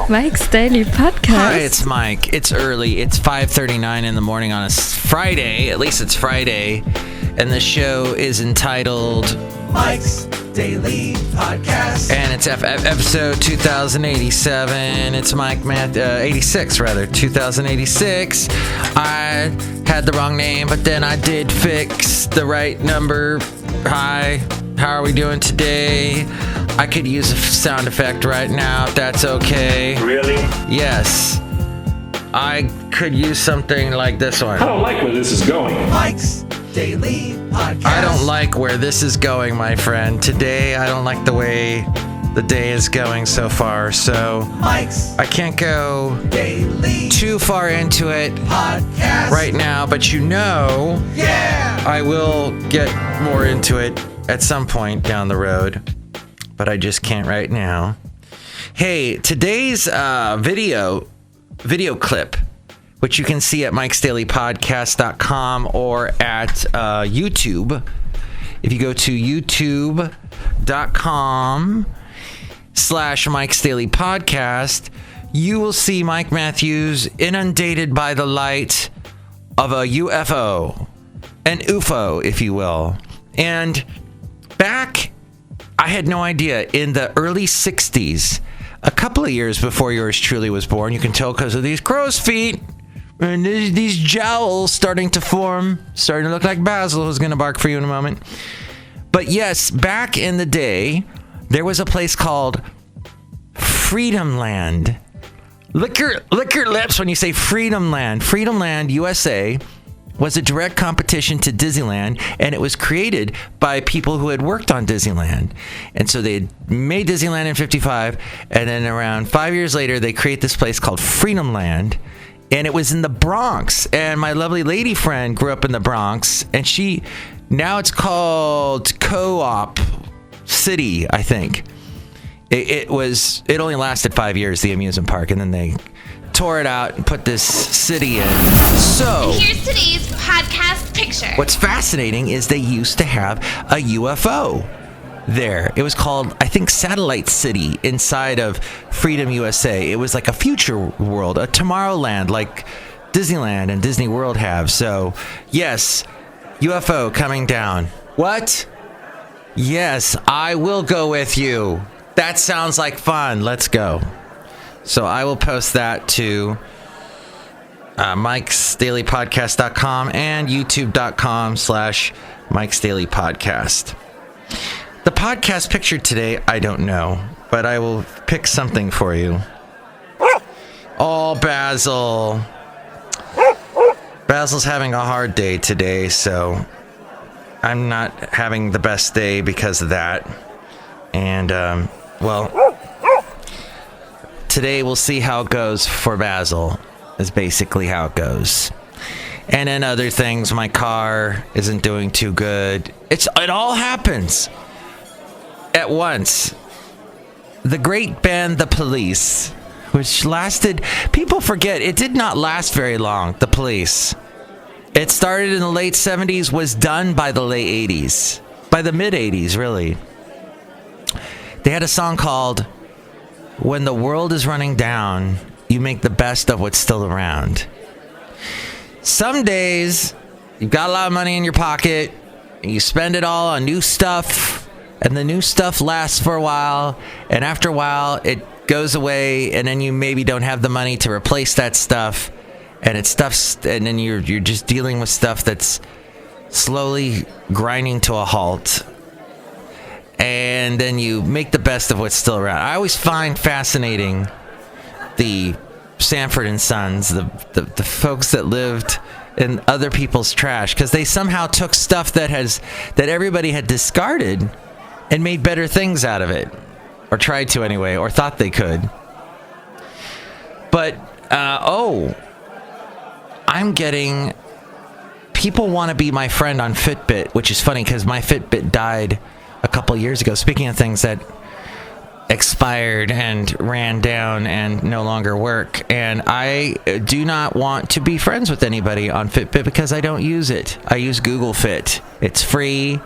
Mike's Daily Podcast. Hi, it's Mike. It's early. It's 5:39 in the morning on a Friday. At least it's Friday. And the show is entitled Mike's Daily Podcast. And it's episode 2087. It's Mike Math 86 rather. 2086. I had the wrong name, but then I did fix the right number. Hi. How are we doing today? I could use a sound effect right now if that's okay. Really? Yes. I could use something like this one. I don't like where this is going. Mike's Daily Podcast. I don't like where this is going, my friend. Today, I don't like the way the day is going so far, so Mike's I can't go Daily too far into it Podcast right now, but yeah, I will get more into it at some point down the road, but I just can't right now. Hey, today's video clip, which you can see at mikesdailypodcast.com or at YouTube. If you go to youtube.com/Mike's Daily Podcast, you will see Mike Matthews inundated by the light of a UFO, an UFO, if you will. And back, I had no idea, in the early 60s, a couple of years before yours truly was born, you can tell because of these crow's feet and these jowls starting to form, starting to look like Basil, who's going to bark for you in a moment. But yes, back in the day, there was a place called Freedom Land. Lick your lips when you say Freedom Land. Freedom Land, USA, was a direct competition to Disneyland, and it was created by people who had worked on Disneyland. And so they had made Disneyland in 55, and then around 5 years later, they create this place called Freedom Land, and it was in the Bronx. And my lovely lady friend grew up in the Bronx, and now it's called Co-op City, I think. It only lasted 5 years, the amusement park, and then they tore it out and put this city in. So, and here's today's podcast picture. What's fascinating is they used to have a UFO there. It was called, I think, Satellite City inside of Freedom USA. It was like a future world, a Tomorrowland, like Disneyland and Disney World have. So, yes, UFO coming down. What? Yes, I will go with you. That sounds like fun. Let's go. So I will post that to mikesdailypodcast.com and youtube.com/Mike's Daily Podcast. The podcast picture today, I don't know, but I will pick something for you. Oh, Basil. Basil's having a hard day today, so I'm not having the best day because of that. And, today we'll see how it goes for Basil, is basically how it goes. And then other things, my car isn't doing too good. It all happens at once. The great band The Police, which lasted, people forget, it did not last very long, The Police. It started in the late 70s, was done by the late 80s, by the mid 80s, really. They had a song called "When the World is Running Down, You Make the Best of What's Still Around." Some days, you've got a lot of money in your pocket, and you spend it all on new stuff, and the new stuff lasts for a while, and after a while, it goes away, and then you maybe don't have the money to replace that stuff, and and then you're just dealing with stuff that's slowly grinding to a halt. And then you make the best of what's still around. I always find fascinating the Sanford and Sons, the folks that lived in other people's trash, because they somehow took stuff that everybody had discarded and made better things out of it, or tried to anyway, or thought they could. But I'm getting people want to be my friend on Fitbit, which is funny because my Fitbit died a couple years ago. Speaking of things that expired and ran down and no longer work, and I do not want to be friends with anybody on Fitbit because I don't use it. I use Google Fit. It's free.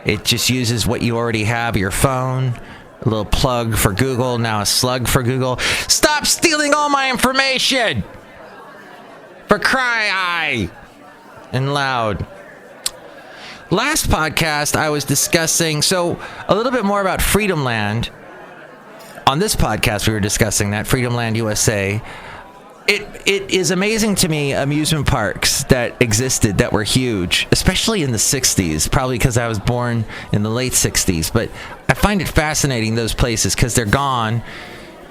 It just uses what you already have, your phone, A little plug for Google, now a slug for Google. Stop stealing all my information! For cry and loud. Last podcast, I was discussing, a little bit more about Freedom Land. On this podcast, we were discussing that, Freedom Land USA. It is amazing to me, amusement parks that existed that were huge, especially in the 60s, probably because I was born in the late 60s. But I find it fascinating, those places, because they're gone.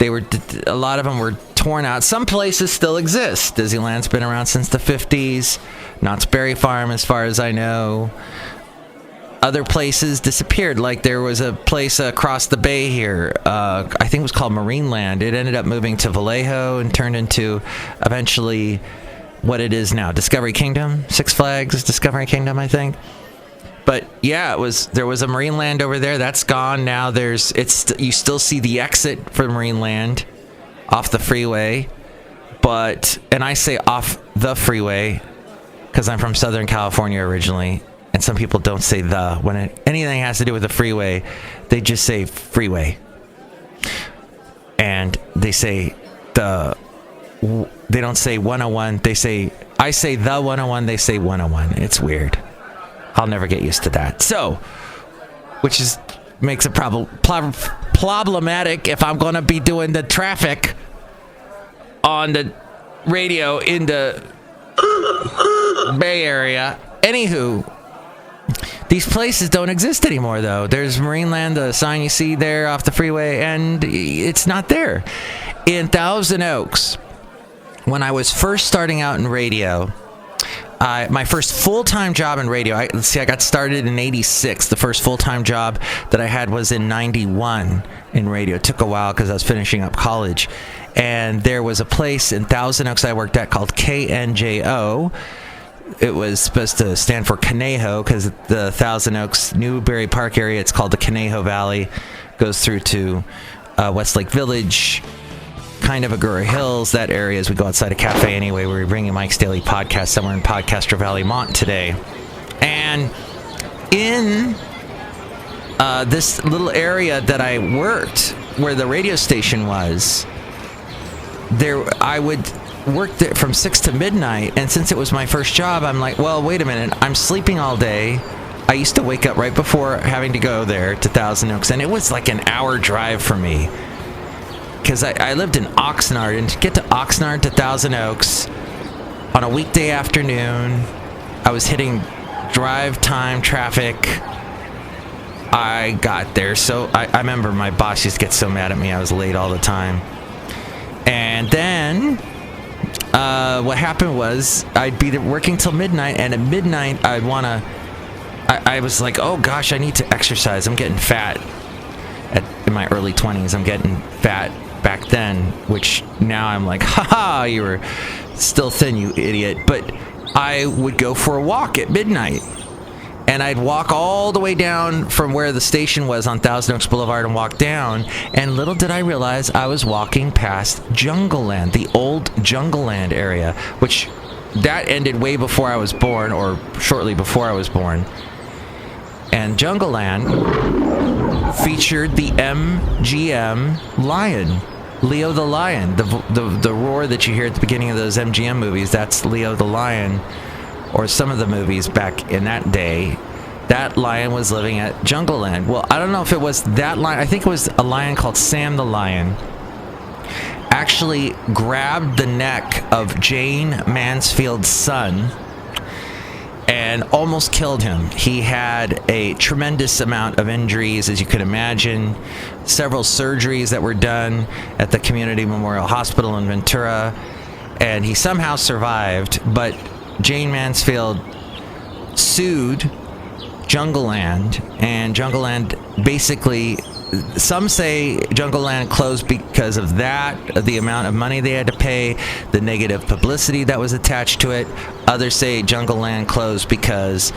A lot of them were torn out. Some places still exist. Disneyland's been around since the 50s. Knott's Berry Farm, as far as I know. Other places disappeared, like there was a place across the bay here, I think it was called Marineland. It ended up moving to Vallejo and turned into eventually what it is now, Discovery Kingdom. Six Flags Discovery Kingdom, I think. But yeah, there was a Marineland over there. That's gone now. You still see the exit for Marineland off the freeway, and I say off the freeway because I'm from Southern California originally. And some people don't say the. When anything has to do with the freeway, they just say freeway. And they say they don't say 101. I say the 101, they say 101. It's weird. I'll never get used to that. Which makes it problematic if I'm going to be doing the traffic on the radio in the Bay Area. Anywho, these places don't exist anymore, though. There's Marineland, the sign you see there off the freeway, and it's not there. In Thousand Oaks, when I was first starting out in radio, my first full-time job in radio, I got started in 86. The first full-time job that I had was in 91 in radio. It took a while because I was finishing up college. And there was a place in Thousand Oaks I worked at called KNJO. It was supposed to stand for Conejo because the Thousand Oaks, Newberry Park area, it's called the Conejo Valley, goes through to Westlake Village, kind of Agoura Hills, that area as we go outside a cafe anyway. We're bringing Mike's Daily Podcast somewhere in Podcaster Valley, Mont today. And in this little area that I worked, where the radio station was, I would worked there from 6 to midnight, and since it was my first job, I'm like, well, wait a minute, I'm sleeping all day. I used to wake up right before having to go there to Thousand Oaks, and it was like an hour drive for me because I lived in Oxnard, and to get to Oxnard to Thousand Oaks on a weekday afternoon, I was hitting drive time traffic. I got there, so I remember my boss used to get so mad at me. I was late all the time. And then what happened was I'd be working till midnight, and at midnight I was like, oh gosh, I need to exercise. I'm getting fat. In my early 20s, I'm getting fat back then, which now I'm like, haha, you were still thin, you idiot. But I would go for a walk at midnight, and I'd walk all the way down from where the station was on Thousand Oaks Boulevard and walk down, and little did I realize I was walking past Jungleland, the old Jungleland area, which that ended way before I was born, or shortly before I was born. And Jungleland featured the MGM lion, Leo the Lion. The roar that you hear at the beginning of those MGM movies, that's Leo the Lion. Or some of the movies back in that day, that lion was living at Jungleland. Well, I don't know if it was that lion. I think it was a lion called Sam the Lion. Actually grabbed the neck of Jane Mansfield's son and almost killed him. He had a tremendous amount of injuries, as you could imagine. Several surgeries that were done at the Community Memorial Hospital in Ventura. And he somehow survived, but Jane Mansfield sued Jungleland, and Jungleland basically, some say Jungleland closed because of that, the amount of money they had to pay, the negative publicity that was attached to it. Others say Jungleland closed because,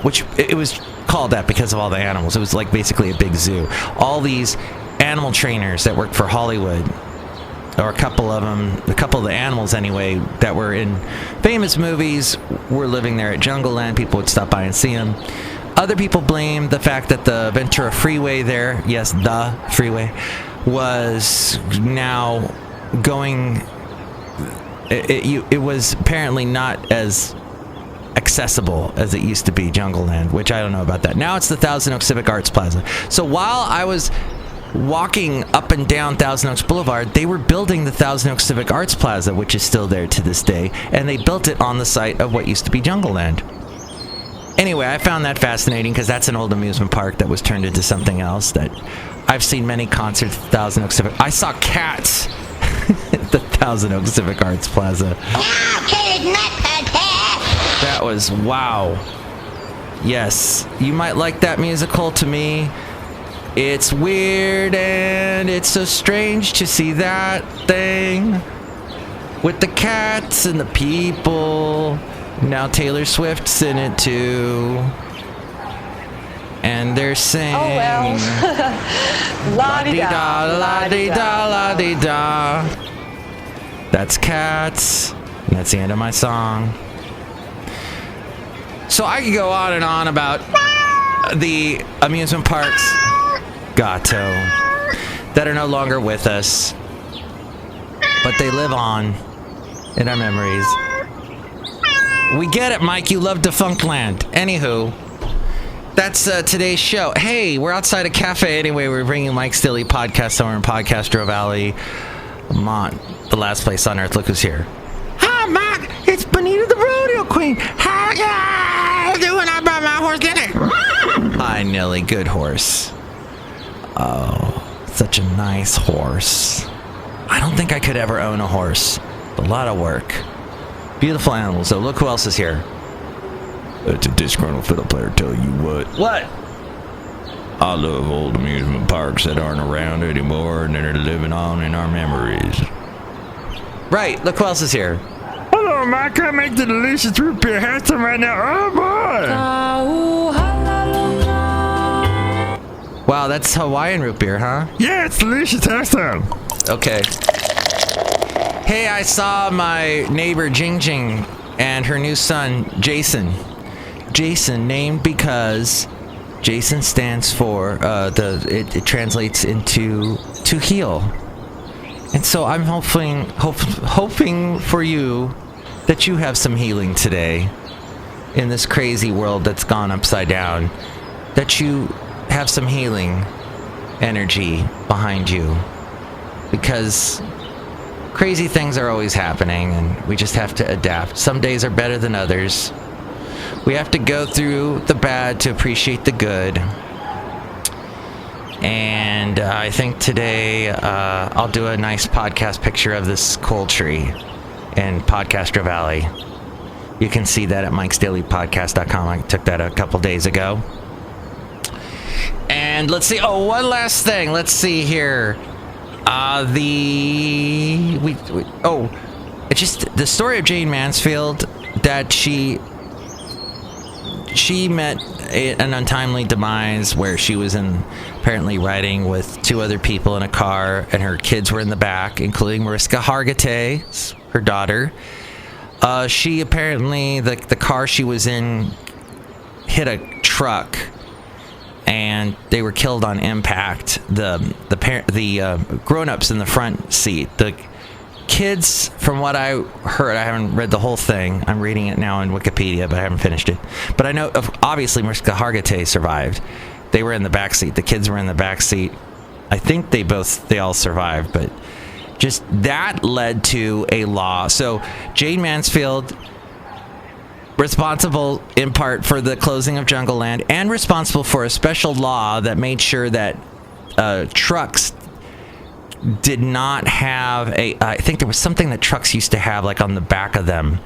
which it was called that because of all the animals. It was like basically a big zoo. All these animal trainers that worked for Hollywood, or a couple of the animals anyway, that were in famous movies, were living there at Jungleland. People would stop by and see them. Other people blame the fact that the Ventura Freeway there, yes, the freeway, was now going... It was apparently not as accessible as it used to be, Jungle Land, which I don't know about that. Now it's the Thousand Oaks Civic Arts Plaza. So while I was walking up and down Thousand Oaks Boulevard, they were building the Thousand Oaks Civic Arts Plaza, which is still there to this day, and they built it on the site of what used to be Jungle Land. Anyway, I found that fascinating because that's an old amusement park that was turned into something else. That I've seen many concerts at Thousand Oaks Civic. I saw Cats at the Thousand Oaks Civic Arts Plaza. That was wow. Yes, you might like that musical. To me, it's weird and it's so strange to see that thing with the cats and the people. Now Taylor Swift's in it too. And they're saying, oh well. La-di-da, la-di-da, la-di-da. That's Cats. And that's the end of my song. So I could go on and on about the amusement parks, Gato, that are no longer with us. But they live on in our memories. We get it, Mike. You love defunct land. Anywho, that's today's show. Hey, we're outside a cafe anyway. We're bringing Mike's Daily Podcast somewhere in Podcastro Valley, Mont, the last place on earth. Look who's here. Hi, Mike. It's Benita the Rodeo Queen. How you doing? I brought my horse dinner. Hi, Nelly. Good horse. Oh, such a nice horse. I don't think I could ever own a horse. A lot of work. Beautiful animals. So look who else is here. It's a Disgruntled Fiddle Player, tell you what. What? I love old amusement parks that aren't around anymore and that are living on in our memories. Right, look who else is here. Hello, Mike. I make the delicious root beer handsome right now. Oh, boy. Wow, that's Hawaiian root beer, huh? Yeah, it's delicious. Handsome. Okay. Hey, I saw my neighbor Jing Jing and her new son Jason. Jason, named because Jason stands for it translates into to heal. And so I'm hoping for you that you have some healing today in this crazy world that's gone upside down. That you have some healing energy behind you, because crazy things are always happening, and we just have to adapt. Some days are better than others. We have to go through the bad to appreciate the good. And I think today I'll do a nice podcast picture of this coal tree in Podcastro Valley. You can see that at mikesdailypodcast.com. I took that a couple days ago. And let's see. Oh, one last thing. Let's see here. It's just the story of Jane Mansfield, that she met an untimely demise where she was apparently riding with two other people in a car, and her kids were in the back, including Mariska Hargitay, her daughter. She apparently, the car she was in hit a truck, and they were killed on impact. The grown-ups in the front seat. The kids, from what I heard, I haven't read the whole thing. I'm reading it now on Wikipedia, but I haven't finished it. But I know, obviously, Mariska Hargitay survived. They were in the back seat. The kids were in the back seat. I think they all survived, but just that led to a law. So Jane Mansfield, responsible in part for the closing of Jungle Land, and responsible for a special law that made sure that trucks did not have I think there was something that trucks used to have, like on the back of them,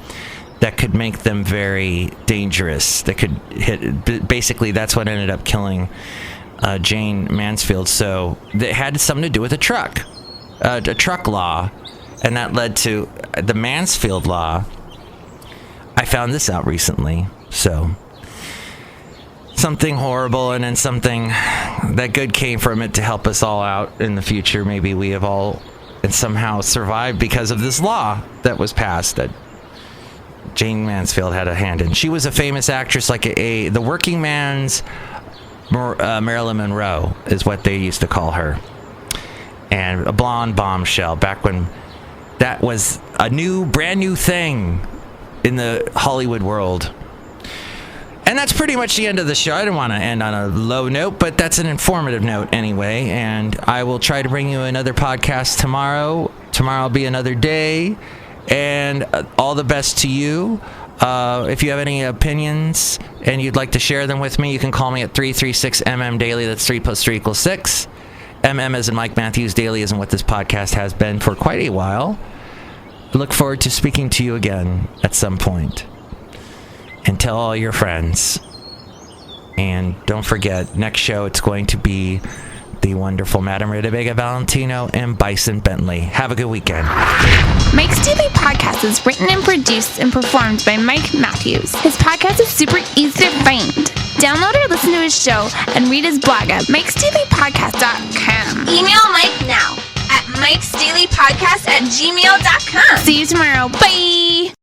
that could make them very dangerous. That could hit. Basically, that's what ended up killing Jane Mansfield. So it had something to do with a truck law, and that led to the Mansfield law. I found this out recently. So something horrible, and then something that good came from it to help us all out in the future. Maybe we have all and somehow survived because of this law that was passed, that Jane Mansfield had a hand in. She was a famous actress, like the working man's Marilyn Monroe is what they used to call her. And a blonde bombshell back when that was a brand new thing in the Hollywood world. And that's pretty much the end of the show. I didn't want to end on a low note, but that's an informative note anyway. And I will try to bring you another podcast tomorrow. Tomorrow will be another day. And all the best to you. If you have any opinions and you'd like to share them with me, you can call me at 336-MM Daily. That's 3 + 3 = 6. MM as in Mike Matthews. Daily isn't what this podcast has been for quite a while. I look forward to speaking to you again at some point. And tell all your friends. And don't forget, next show it's going to be the wonderful Madame Rootabega, Valentino, and Bison Bentley. Have a good weekend. Mike's Daily Podcast is written and produced and performed by Mike Matthews. His podcast is super easy to find. Download or listen to his show and read his blog at mikesdailypodcast.com. Email Mike now at mikesdailypodcast@gmail.com. See you tomorrow. Bye!